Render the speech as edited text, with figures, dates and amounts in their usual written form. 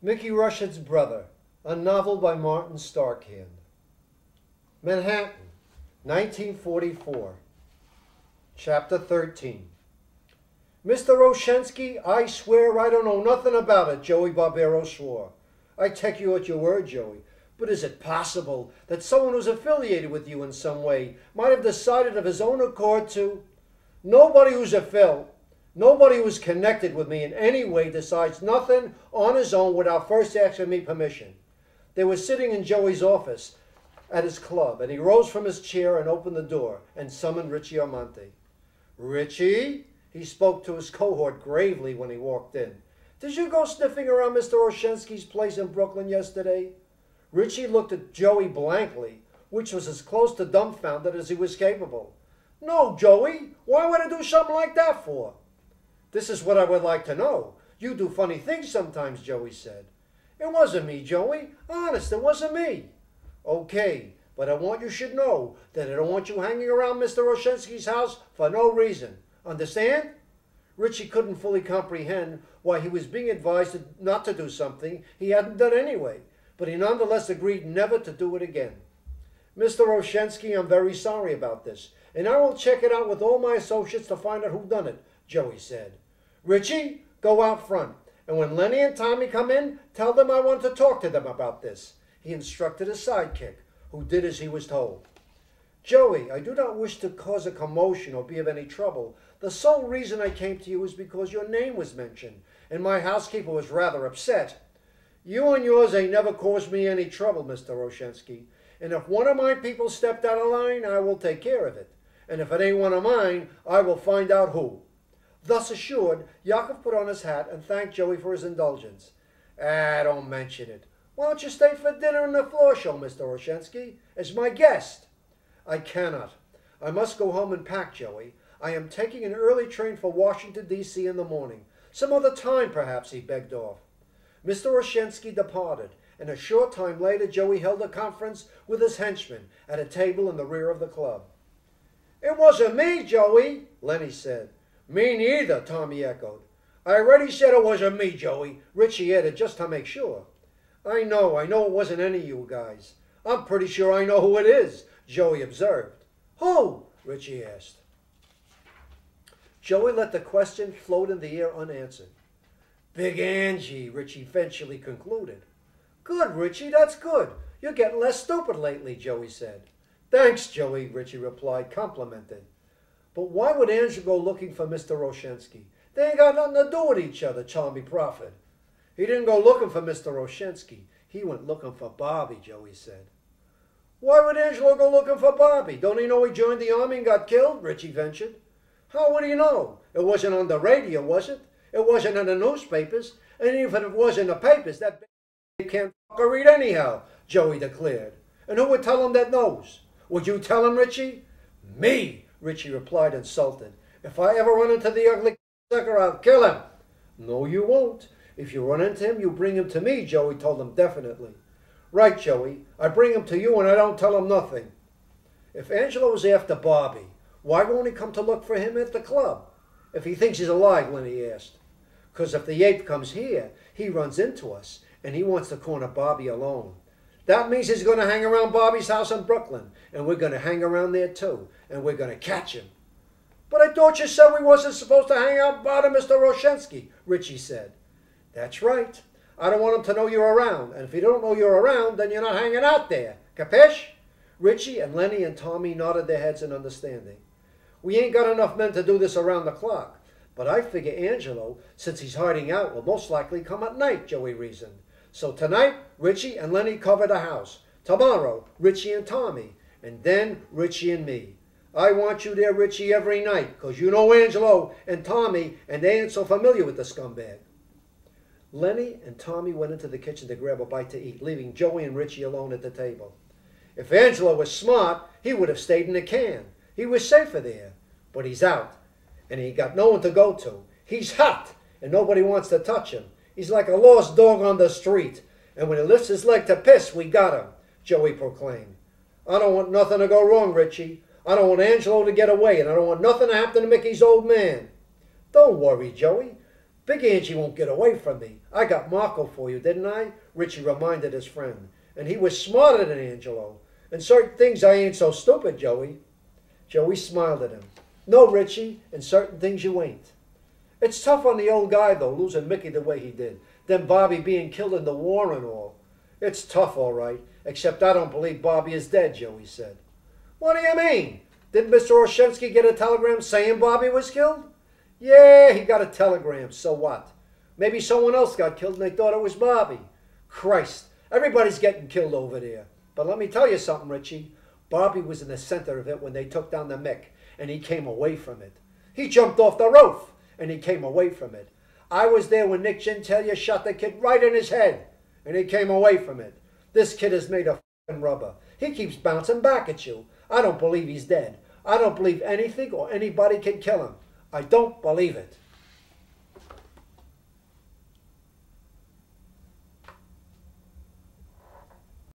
Mickey Rush's Brother, a novel by Martin Starkhand. Manhattan, 1944. Chapter 13. Mr. Roshensky, I swear I don't know nothing about it, Joey Barbero swore. I take you at your word, Joey. But is it possible that someone who's affiliated with you in some way might have decided of his own accord to... Nobody who's a Phil, nobody who's connected with me in any way decides nothing on his own without first asking me permission. They were sitting in Joey's office at his club, and he rose from his chair and opened the door and summoned Richie Armante. Richie, he spoke to his cohort gravely when he walked in. Did you go sniffing around Mr. Roshensky's place in Brooklyn yesterday? Richie looked at Joey blankly, which was as close to dumbfounded as he was capable. No, Joey, why would I do something like that for? This is what I would like to know. You do funny things sometimes, Joey said. It wasn't me, Joey. Honest, it wasn't me. Okay, but I want you should know that I don't want you hanging around Mr. Roshensky's house for no reason. Understand? Richie couldn't fully comprehend why he was being advised not to do something he hadn't done anyway, but he nonetheless agreed never to do it again. Mr. Roshensky, I'm very sorry about this, and I will check it out with all my associates to find out who done it, Joey said. Richie, go out front, and when Lenny and Tommy come in, tell them I want to talk to them about this, he instructed his sidekick, who did as he was told. Joey, I do not wish to cause a commotion or be of any trouble. The sole reason I came to you is because your name was mentioned, and my housekeeper was rather upset. You and yours ain't never caused me any trouble, Mr. Roshensky, and if one of my people stepped out of line, I will take care of it. And if it ain't one of mine, I will find out who. Thus assured, Yakov put on his hat and thanked Joey for his indulgence. Don't mention it. Why don't you stay for dinner in the floor show, Mr. Roshensky, as my guest? I cannot. I must go home and pack, Joey. I am taking an early train for Washington, D.C. in the morning. Some other time, perhaps, he begged off. Mr. Roshensky departed, and a short time later Joey held a conference with his henchmen at a table in the rear of the club. It wasn't me, Joey, Lenny said. Me neither, Tommy echoed. I already said it wasn't me, Joey, Richie added just to make sure. I know it wasn't any of you guys. I'm pretty sure I know who it is, Joey observed. Who? Richie asked. Joey let the question float in the air unanswered. Big Angie, Richie eventually concluded. Good, Richie, that's good. You're getting less stupid lately, Joey said. Thanks, Joey, Richie replied, complimented. But why would Angie go looking for Mr. Roshensky? They ain't got nothing to do with each other, Tommy proffered. He didn't go looking for Mr. Roshensky. He went looking for Bobby, Joey said. Why would Angelo go looking for Bobby? Don't he know he joined the army and got killed? Richie ventured. How would he know? It wasn't on the radio, was it? It wasn't in the newspapers. And even if it was in the papers, that can't read anyhow, Joey declared. And who would tell him that knows? Would you tell him, Richie? Me, Richie replied, insulted. If I ever run into the ugly sucker, I'll kill him. No, you won't. If you run into him, you bring him to me, Joey told him definitely. Right, Joey. I bring him to you and I don't tell him nothing. If Angelo was after Bobby, why won't he come to look for him at the club? If he thinks he's alive, Lenny asked. Because if the ape comes here, he runs into us, and he wants to corner Bobby alone. That means he's going to hang around Bobby's house in Brooklyn, and we're going to hang around there too, and we're going to catch him. But I thought you said we wasn't supposed to hang out by Mr. Roshensky, Richie said. That's right. I don't want him to know you're around, and if you don't know you're around, then you're not hanging out there. Capish? Richie and Lenny and Tommy nodded their heads in understanding. We ain't got enough men to do this around the clock, but I figure Angelo, since he's hiding out, will most likely come at night, Joey reasoned. So tonight, Richie and Lenny cover the house. Tomorrow, Richie and Tommy, and then Richie and me. I want you there, Richie, every night, 'cause you know Angelo and Tommy, and they ain't so familiar with the scumbag. Lenny and Tommy went into the kitchen to grab a bite to eat, leaving Joey and Richie alone at the table. If Angelo was smart, he would have stayed in the can. He was safer there. But he's out, and he got no one to go to. He's hot, and nobody wants to touch him. He's like a lost dog on the street, and when he lifts his leg to piss, we got him, Joey proclaimed. I don't want nothing to go wrong, Richie. I don't want Angelo to get away, and I don't want nothing to happen to Mickey's old man. Don't worry, Joey. Big Angie won't get away from me. I got Marco for you, didn't I? Richie reminded his friend. And he was smarter than Angelo. In certain things I ain't so stupid, Joey. Joey smiled at him. No, Richie, in certain things you ain't. It's tough on the old guy, though, losing Mickey the way he did. Then Bobby being killed in the war and all. It's tough, all right, except I don't believe Bobby is dead, Joey said. What do you mean? Didn't Mr. Roshensky get a telegram saying Bobby was killed? Yeah, he got a telegram, so what? Maybe someone else got killed and they thought it was Bobby. Christ, everybody's getting killed over there. But let me tell you something, Richie. Bobby was in the center of it when they took down the Mick, and he came away from it. He jumped off the roof, and he came away from it. I was there when Nick Gentaglia shot the kid right in his head, and he came away from it. This kid is made of f***ing rubber. He keeps bouncing back at you. I don't believe he's dead. I don't believe anything or anybody can kill him. I don't believe it.